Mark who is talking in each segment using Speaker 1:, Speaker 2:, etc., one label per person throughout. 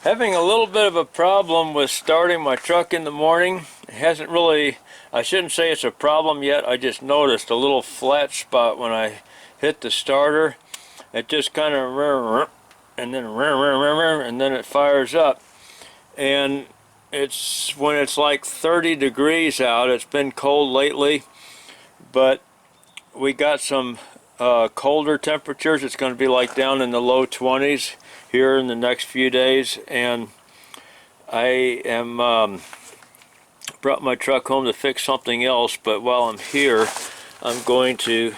Speaker 1: Having a little bit of a problem with starting my truck in the morning. It hasn't really, I shouldn't say it's a problem yet, I just noticed a little flat spot when I hit the starter. It just kind of and then it fires up. And it's when it's like 30 degrees out. It's been cold lately, but we got some colder temperatures. It's going to be like down in the low 20s here in the next few days, and I am brought my truck home to fix something else, but while I'm here I'm going to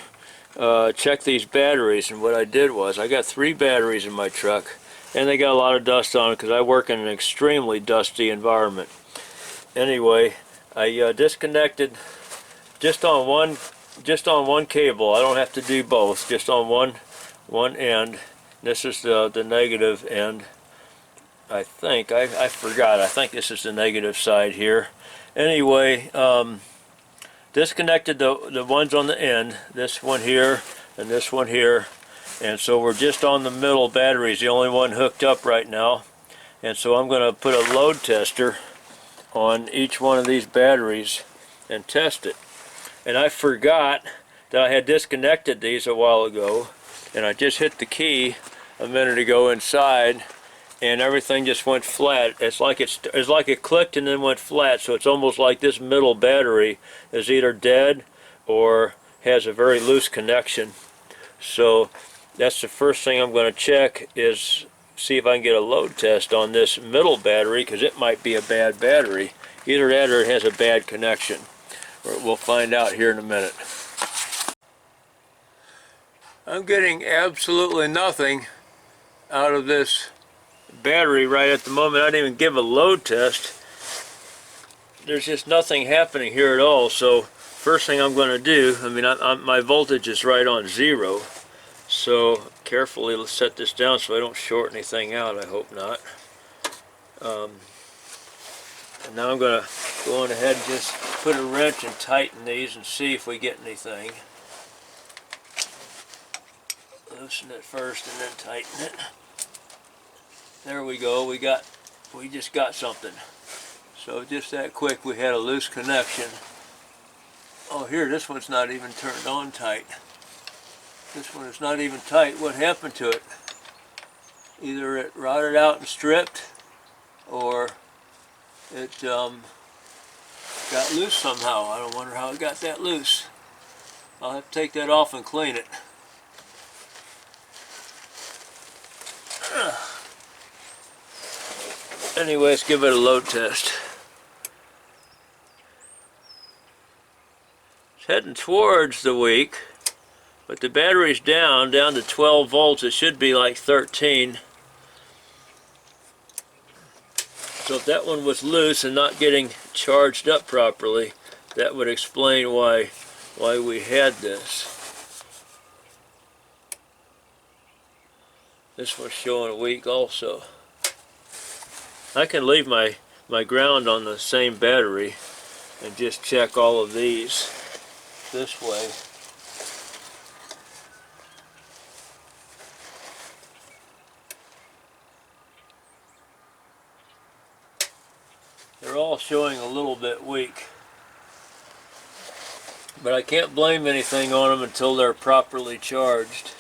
Speaker 1: check these batteries. And what I did was I got 3 batteries in my truck, and they got a lot of dust on it because I work in an extremely dusty environment. Anyway, I disconnected just on one cable. I don't have to do both, just on one end. This is the negative end. I think I forgot. I think this is the negative side here. Anyway, disconnected the ones on the end, this one here and this one here, and so we're just on the middle batteries, the only one hooked up right now. And so I'm going to put a load tester on each one of these batteries and test it. And I forgot that I had disconnected these a while ago, and I just hit the key a minute ago inside, and everything just went flat. It's like it clicked and then went flat. So it's almost like this middle battery is either dead or has a very loose connection. So that's the first thing I'm going to check, is see if I can get a load test on this middle battery, because it might be a bad battery. Either that or it has a bad connection. We'll find out here in a minute. I'm getting absolutely nothing out of this battery right at the moment. I didn't even give a load test. There's just nothing happening here at all. So first thing I'm going to do, my voltage is right on 0. So carefully let's set this down so I don't short anything out. I hope not. And now I'm going to go on ahead and just put a wrench and tighten these and see if we get anything. Loosen it first and then tighten it. There we go. We just got something. So just that quick, we had a loose connection. Oh, here, this one's not even turned on tight. This one is not even tight. What happened to it? Either it rotted out and stripped, or it got loose somehow. I don't wonder how it got that loose. I'll have to take that off and clean it. Anyway, let's give it a load test. It's heading towards the weak, but the battery's down to 12 volts. It should be like 13. So if that one was loose and not getting charged up properly, that would explain why we had this. This one's showing weak also. I can leave my ground on the same battery and just check all of these this way. They're all showing a little bit weak, but I can't blame anything on them until they're properly charged.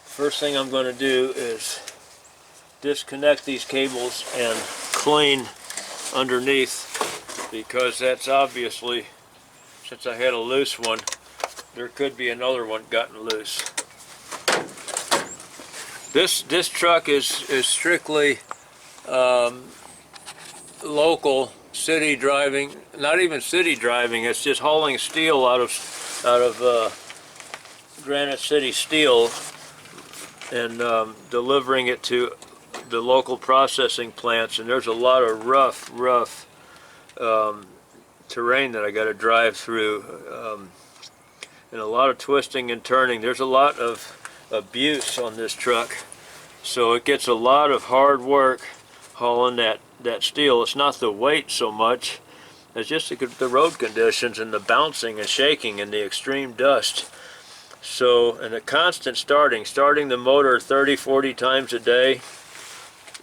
Speaker 1: First thing I'm going to do is disconnect these cables and clean underneath, because that's obviously, since I had a loose one, there could be another one gotten loose. This truck is strictly local city driving. Not even city driving. It's just hauling steel out of Granite City Steel and delivering it to the local processing plants. And there's a lot of rough terrain that I got to drive through, and a lot of twisting and turning. There's a lot of abuse on this truck, so it gets a lot of hard work hauling that steel. It's not the weight so much, it's just the road conditions and the bouncing and shaking and the extreme dust. So, and a constant starting the motor 30-40 times a day,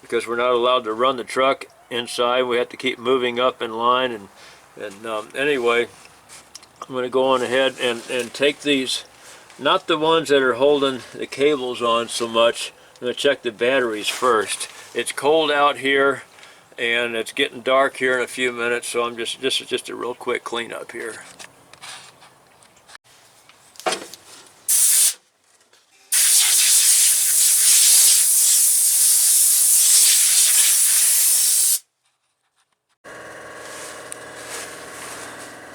Speaker 1: because we're not allowed to run the truck inside. We have to keep moving up in line. And anyway, I'm going to go on ahead and take these, not the ones that are holding the cables on so much. I'm going to check the batteries first. It's cold out here and it's getting dark here in a few minutes, so this is just a real quick cleanup here.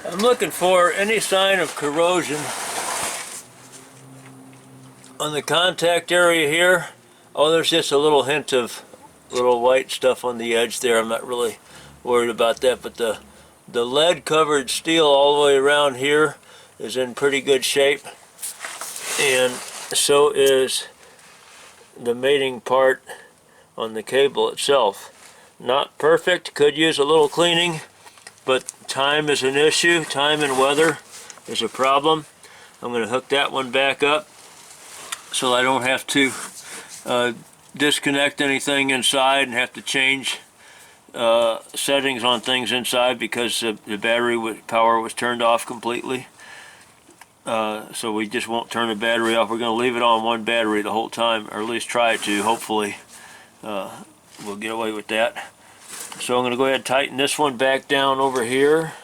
Speaker 1: I'm looking for any sign of corrosion on the contact area here. Oh, there's just a little hint of little white stuff on the edge there. I'm not really worried about that, but the lead covered steel all the way around here is in pretty good shape, and so is the mating part on the cable itself. Not perfect, could use a little cleaning, but time is an issue. Time and weather is a problem. I'm going to hook that one back up so I don't have to disconnect anything inside and have to change settings on things inside because the battery power was turned off completely. So we just won't turn the battery off. We're going to leave it on one battery the whole time, or at least try to. Hopefully we'll get away with that. So I'm going to go ahead and tighten this one back down over here,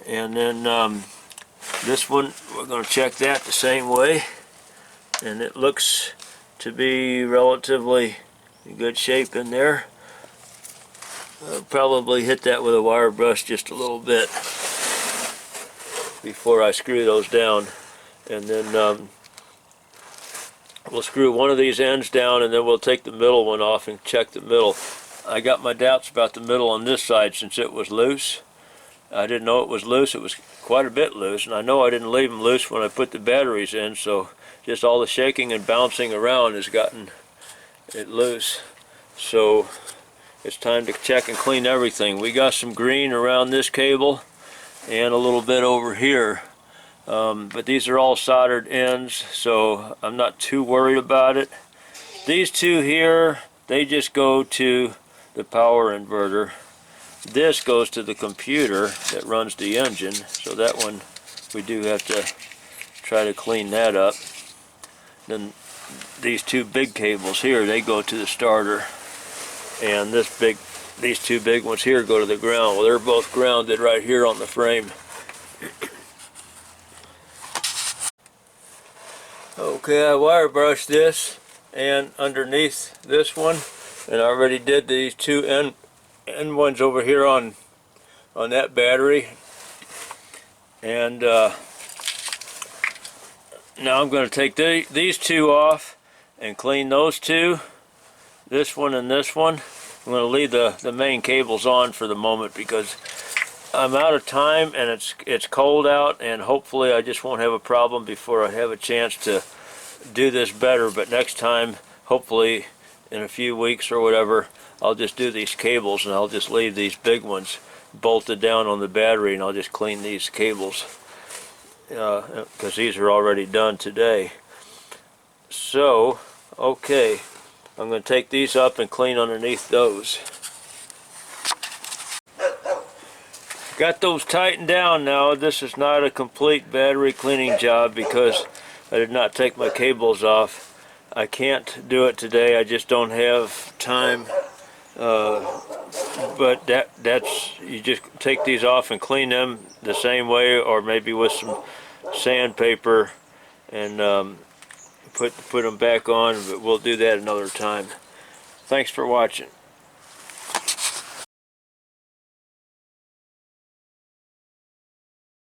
Speaker 1: and then this one we're going to check that the same way, and it looks to be relatively in good shape in there. I'll probably hit that with a wire brush just a little bit before I screw those down, and then we'll screw one of these ends down, and then we'll take the middle one off and check the middle. I got my doubts about the middle on this side since it was loose. I didn't know it was loose. It was quite a bit loose, and I know I didn't leave them loose when I put the batteries in, so just all the shaking and bouncing around has gotten it loose. So it's time to check and clean everything. We got some green around this cable and a little bit over here, but these are all soldered ends, so I'm not too worried about it. These two here, they just go to the power inverter. This goes to the computer that runs the engine, so that one we do have to try to clean that up. Then these two big cables here, they go to the starter, and these two big ones here go to the ground. Well, they're both grounded right here on the frame. Okay, I wire brushed this and underneath this one, and I already did these two end ones over here on that battery, and now I'm going to take these two off and clean those two, this one and this one. I'm going to leave the main cables on for the moment because I'm out of time and it's cold out, and hopefully I just won't have a problem before I have a chance to do this better. But next time, hopefully in a few weeks or whatever, I'll just do these cables and I'll just leave these big ones bolted down on the battery, and I'll just clean these cables because these are already done today. So okay, I'm going to take these up and clean underneath those. Got those tightened down now. This is not a complete battery cleaning job because I did not take my cables off. I can't do it today. I just don't have time. But that's, you just take these off and clean them the same way, or maybe with some sandpaper, and put them back on. But we'll do that another time. Thanks for watching.